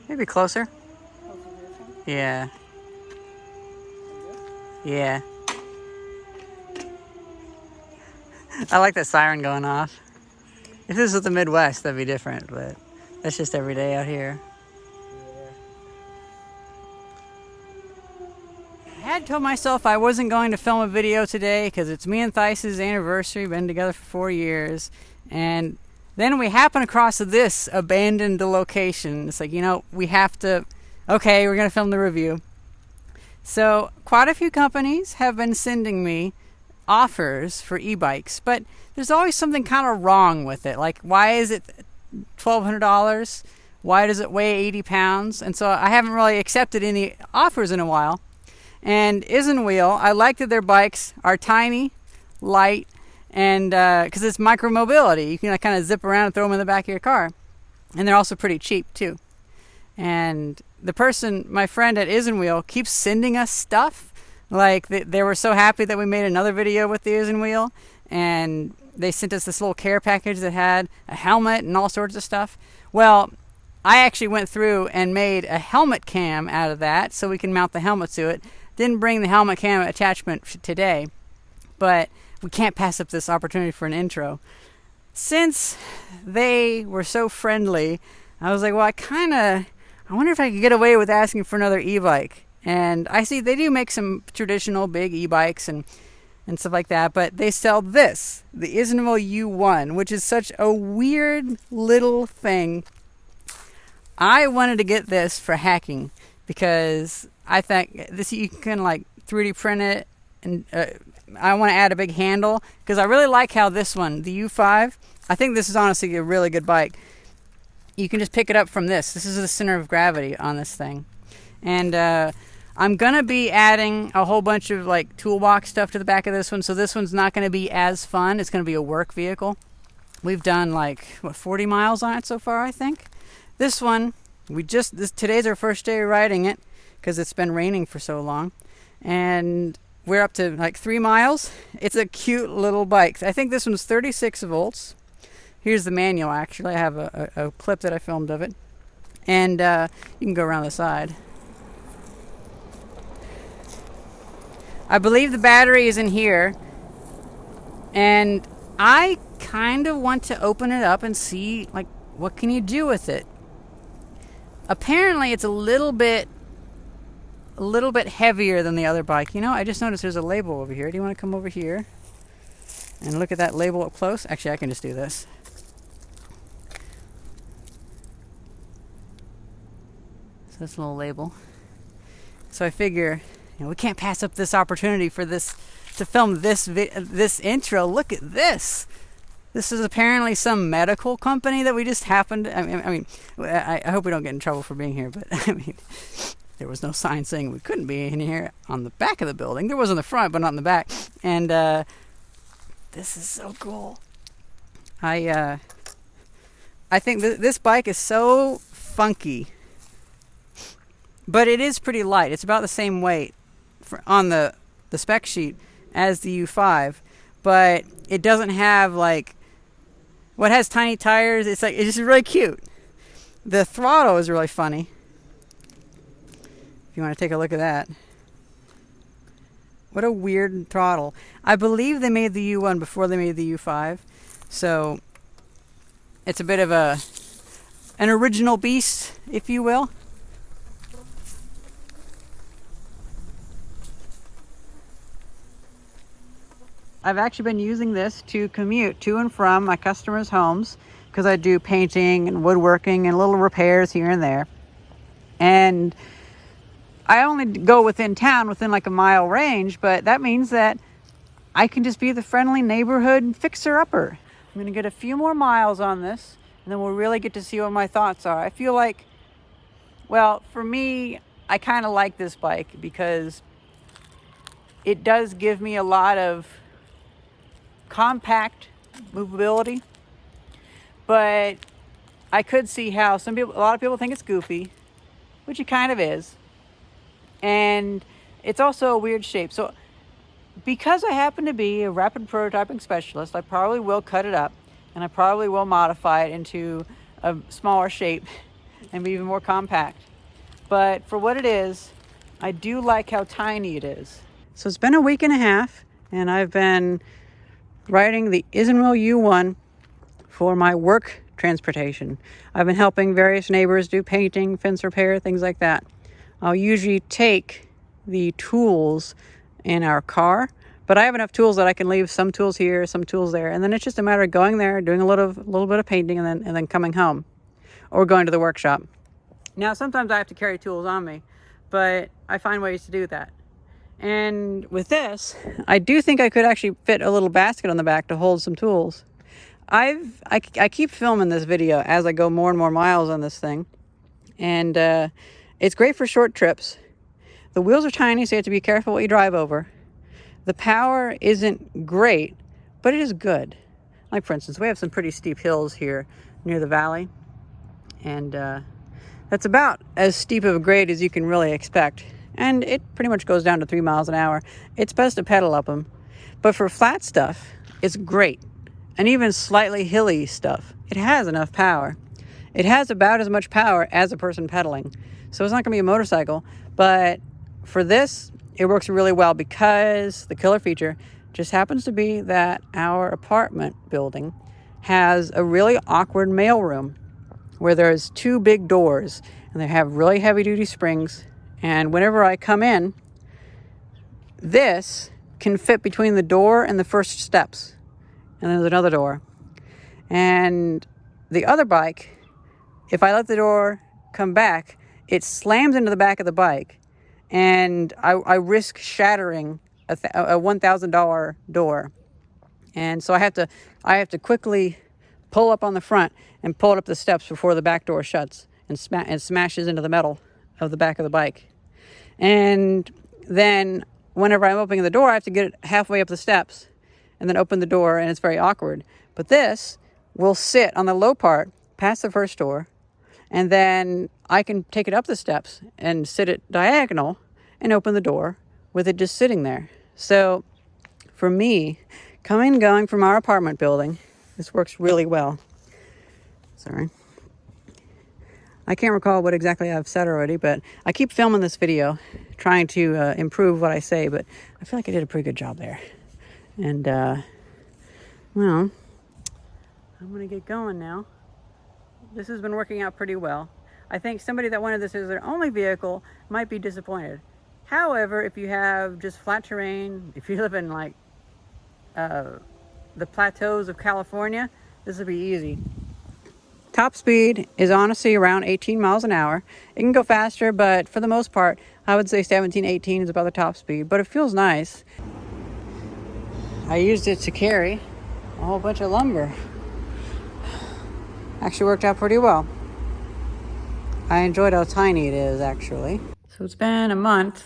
Maybe closer. Yeah. Yeah. I like that siren going off. If this was the Midwest, that'd be different, but that's just every day out here. I had told myself I wasn't going to film a video today because it's me and Theis's anniversary. Been together for 4 years. And then we happen across this abandoned location. It's like, we have to... Okay, we're going to film the review. So quite a few companies have been sending me offers for e-bikes, but there's always something kind of wrong with it. Like, why is it $1,200? Why does it weigh 80 pounds? And so I haven't really accepted any offers in a while. And Isinwheel, I like that their bikes are tiny, light, and because it's micro-mobility. You can kind of zip around and throw them in the back of your car. And they're also pretty cheap, too. And the person, my friend at Isinwheel, keeps sending us stuff. Like, they were so happy that we made another video with the Isinwheel. And they sent us this little care package that had a helmet and all sorts of stuff. Well, I actually went through and made a helmet cam out of that so we can mount the helmet to it. Didn't bring the helmet cam attachment today, but we can't pass up this opportunity for an intro. Since they were so friendly, I was like, well, I wonder if I could get away with asking for another e-bike. And I see they do make some traditional big e-bikes and stuff like that, but they sell this, the Isinwheel U1, which is such a weird little thing. I wanted to get this for hacking because I think this, you can like 3D print it, and I want to add a big handle because I really like how this one, the U5, I think this is honestly a really good bike. You can just pick it up from this. This is the center of gravity on this thing. And I'm going to be adding a whole bunch of like toolbox stuff to the back of this one, so this one's not going to be as fun. It's going to be a work vehicle. We've done like, 40 miles on it so far, I think. This one, today's our first day riding it because it's been raining for so long. And we're up to like 3 miles. It's a cute little bike. I think this one's 36 volts. Here's the manual, actually. I have a clip that I filmed of it. And you can go around the side. I believe the battery is in here. And I kind of want to open it up and see, like, what can you do with it? Apparently, it's a little bit heavier than the other bike. I just noticed there's a label over here. Do you want to come over here and look at that label up close? Actually, I can just do this. So this little label. So I figure, we can't pass up this opportunity for this to film this intro. Look at this. This is apparently some medical company that we just happened to... I hope we don't get in trouble for being here, but there was no sign saying we couldn't be in here on the back of the building. There was on the front, but not in the back. And this is so cool. I think this bike is so funky, but it is pretty light. It's about the same weight on the spec sheet as the U5, but it doesn't have like... What has tiny tires? It's just really cute. The throttle is really funny. If you want to take a look at that. What a weird throttle. I believe they made the U1 before they made the U5. So it's a bit of an original beast, if you will. I've actually been using this to commute to and from my customers' homes because I do painting and woodworking and little repairs here and there. And I only go within town, within like a mile range, but that means that I can just be the friendly neighborhood fixer-upper. I'm going to get a few more miles on this, and then we'll really get to see what my thoughts are. I feel like, well, for me, I kind of like this bike because it does give me a lot of compact movability, but I could see how a lot of people think it's goofy, which it kind of is, and it's also a weird shape. So because I happen to be a rapid prototyping specialist, I probably will cut it up and I probably will modify it into a smaller shape and be even more compact. But for what it is, I do like how tiny it is. So it's been a week and a half, and I've been riding the Isinwheel U1 for my work transportation. I've been helping various neighbors do painting, fence repair, things like that. I'll usually take the tools in our car, but I have enough tools that I can leave some tools here, some tools there, and then it's just a matter of going there, doing a little bit of painting, and then coming home or going to the workshop. Now, sometimes I have to carry tools on me, but I find ways to do that. And with this, I do think I could actually fit a little basket on the back to hold some tools. I keep filming this video as I go more and more miles on this thing, and it's great for short trips. The wheels are tiny, so you have to be careful what you drive over. The power isn't great, but it is good. Like, for instance, we have some pretty steep hills here near the valley, and that's about as steep of a grade as you can really expect. And it pretty much goes down to 3 miles an hour. It's best to pedal up them. But for flat stuff, it's great. And even slightly hilly stuff, it has enough power. It has about as much power as a person pedaling. So it's not gonna be a motorcycle, but for this, it works really well because the killer feature just happens to be that our apartment building has a really awkward mailroom where there's 2 big doors, and they have really heavy duty springs. And whenever I come in, this can fit between the door and the first steps. And there's another door. And the other bike, if I let the door come back, it slams into the back of the bike, and I risk shattering a $1,000 door. And so I have to quickly pull up on the front and pull it up the steps before the back door shuts and smashes into the metal of the back of the bike. And then whenever I'm opening the door, I have to get it halfway up the steps and then open the door, and it's very awkward. But this will sit on the low part past the first door, and then I can take it up the steps and sit it diagonal and open the door with it just sitting there. So for me, coming and going from our apartment building, this works really well. Sorry. I can't recall what exactly I've said already, but I keep filming this video, trying to improve what I say, but I feel like I did a pretty good job there. And, well, I'm going to get going now. This has been working out pretty well. I think somebody that wanted this as their only vehicle might be disappointed. However, if you have just flat terrain, if you live in like the plateaus of California, this will be easy. Top speed is honestly around 18 miles an hour. It can go faster, but for the most part, I would say 17, 18 is about the top speed, but it feels nice. I used it to carry a whole bunch of lumber. Actually worked out pretty well. I enjoyed how tiny it is, actually. So it's been a month.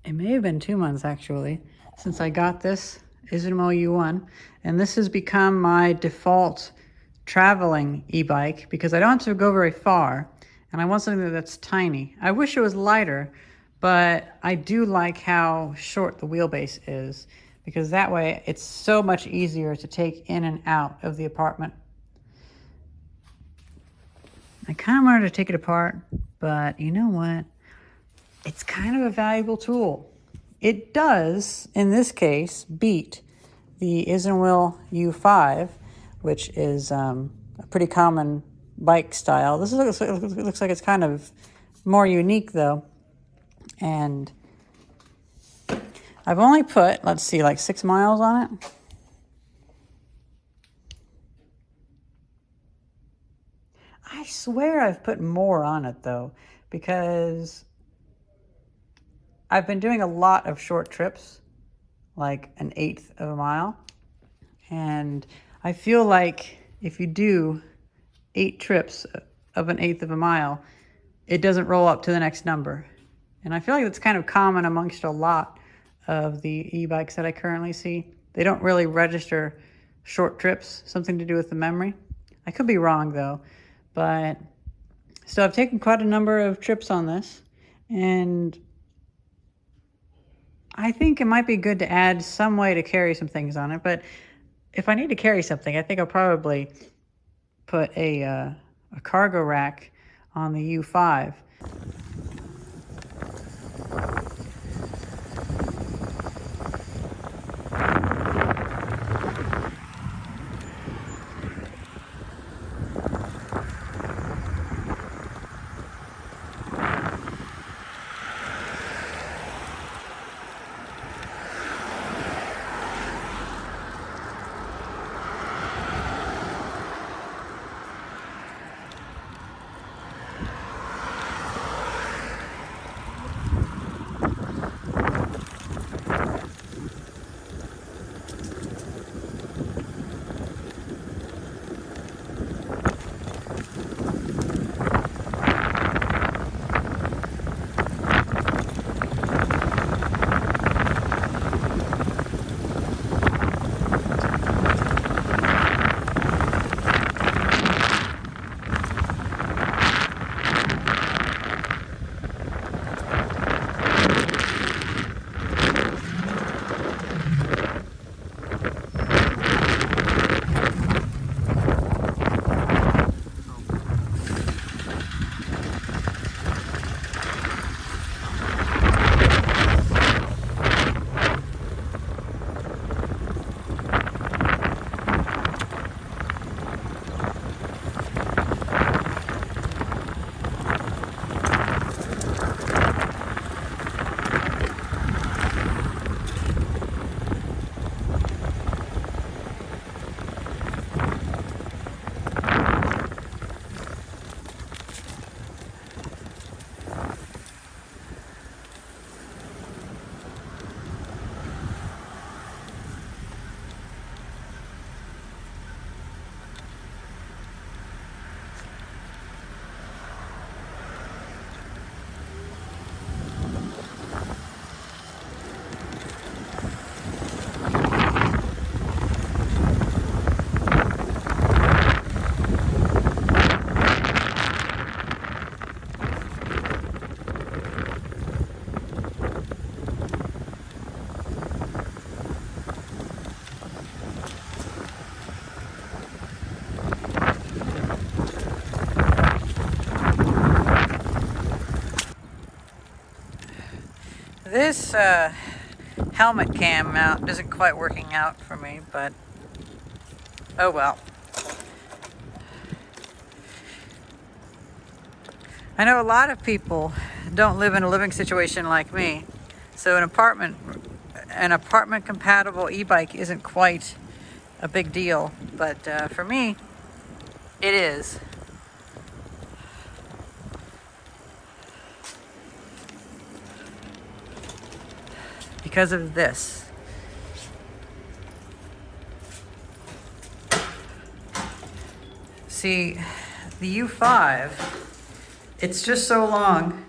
It may have been 2 months, actually, since I got this Isinwheel U1, and this has become my default traveling e-bike because I don't have to go very far, and I want something that's tiny. I wish it was lighter, but I do like how short the wheelbase is, because that way it's so much easier to take in and out of the apartment. I kind of wanted to take it apart, but you know what? It's kind of a valuable tool. It does, in this case, beat the Isinwheel U5, which is a pretty common bike style. This looks like it's kind of more unique, though. And I've only put, let's see, like 6 miles on it. I swear I've put more on it, though, because I've been doing a lot of short trips, like 1/8 of a mile. And I feel like if you do 8 trips of 1/8 of a mile, it doesn't roll up to the next number. And I feel like that's kind of common amongst a lot of the e-bikes that I currently see. They don't really register short trips, something to do with the memory. I could be wrong, though. But so I've taken quite a number of trips on this, and I think it might be good to add some way to carry some things on it. But if I need to carry something, I think I'll probably put a cargo rack on the U5. This helmet cam mount isn't quite working out for me, but oh well. I know a lot of people don't live in a living situation like me, so an apartment compatible e-bike isn't quite a big deal, but for me it is. Because of this. See, the U5, it's just so long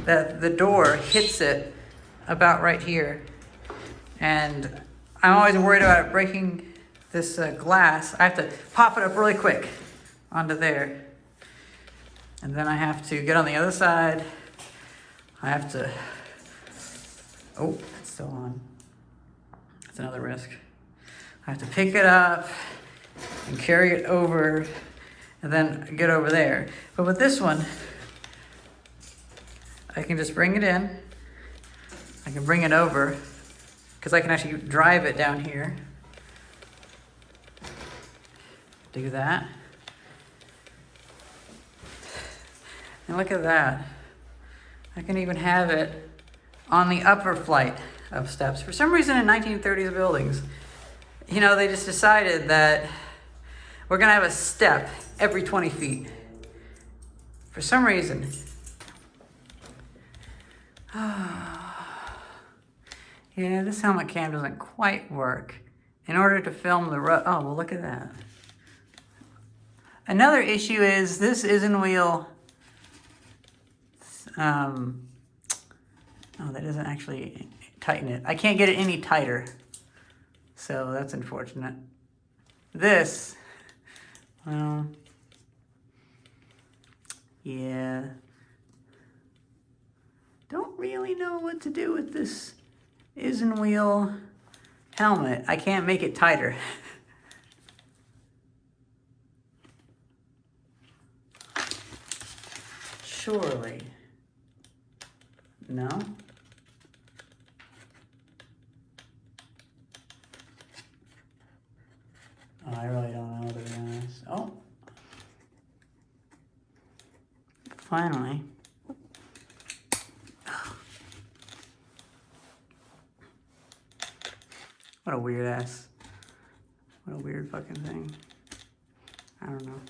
that the door hits it about right here. And I'm always worried about it breaking this glass. I have to pop it up really quick onto there. And then I have to get on the other side. I have to, oh, it's still on. That's another risk. I have to pick it up and carry it over and then get over there. But with this one, I can just bring it in. I can bring it over because I can actually drive it down here. Do that. And look at that. I can even have it on the upper flight of steps. For some reason in 1930s buildings, you know, they just decided that we're gonna have a step every 20 feet. For some reason. Yeah, this helmet cam doesn't quite work. In order to film the road, oh, well look at that. Another issue is this Isinwheel, oh, that doesn't actually tighten it. I can't get it any tighter, so that's unfortunate. This, well, yeah. Don't really know what to do with this Isinwheel helmet. I can't make it tighter. surely. No? Oh, I really don't know, to be honest. Oh. Finally. What a weird ass. What a weird fucking thing. I don't know.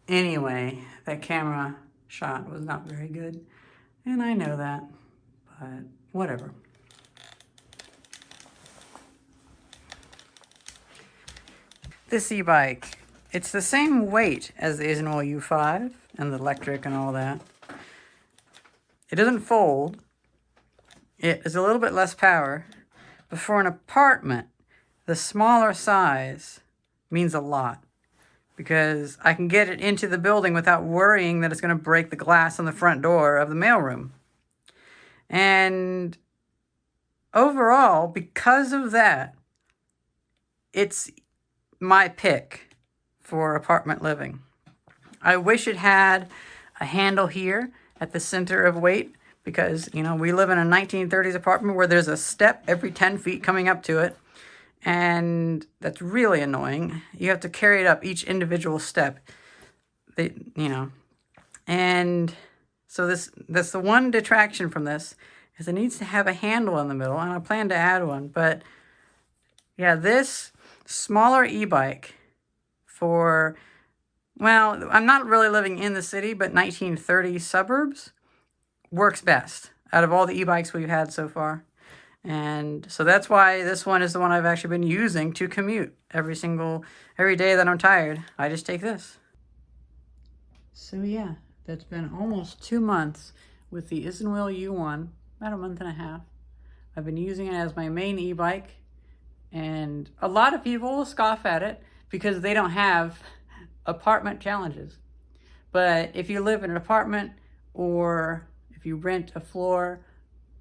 Anyway, that camera shot was not very good, and I know that, but whatever. This e-bike, it's the same weight as the Isinwheel U5 and the electric and all that. It doesn't fold. It is a little bit less power, but for an apartment, the smaller size means a lot, because I can get it into the building without worrying that it's going to break the glass on the front door of the mailroom. And overall, because of that, it's my pick for apartment living. I wish it had a handle here at the center of weight, because, you know, we live in a 1930s apartment where there's a step every 10 feet coming up to it. And that's really annoying. You have to carry it up each individual step, you know. And so that's the one detraction from this, is it needs to have a handle in the middle, and I plan to add one. But yeah, this smaller e-bike for, well, I'm not really living in the city, but 1930s suburbs works best out of all the e-bikes we've had so far. And so that's why this one is the one I've actually been using to commute every day that I'm tired. I just take this. So yeah, that's been almost 2 months with the Isinwheel U1, about a month and a half. I've been using it as my main e-bike, and a lot of people will scoff at it because they don't have apartment challenges. But if you live in an apartment, or if you rent a floor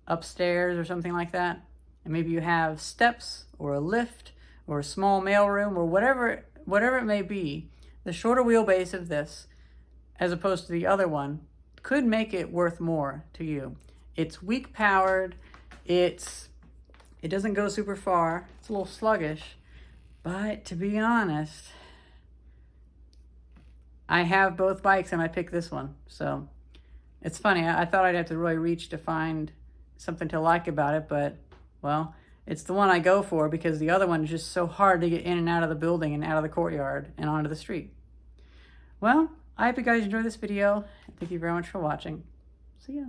upstairs or something like that, and maybe you have steps or a lift or a small mailroom or whatever it may be, the shorter wheelbase of this, as opposed to the other one, could make it worth more to you. It's weak powered, it doesn't go super far, it's a little sluggish, but to be honest, I have both bikes and I picked this one. So it's funny, I thought I'd have to really reach to find something to like about it, but, well, it's the one I go for because the other one is just so hard to get in and out of the building and out of the courtyard and onto the street. Well, I hope you guys enjoyed this video. Thank you very much for watching. See ya.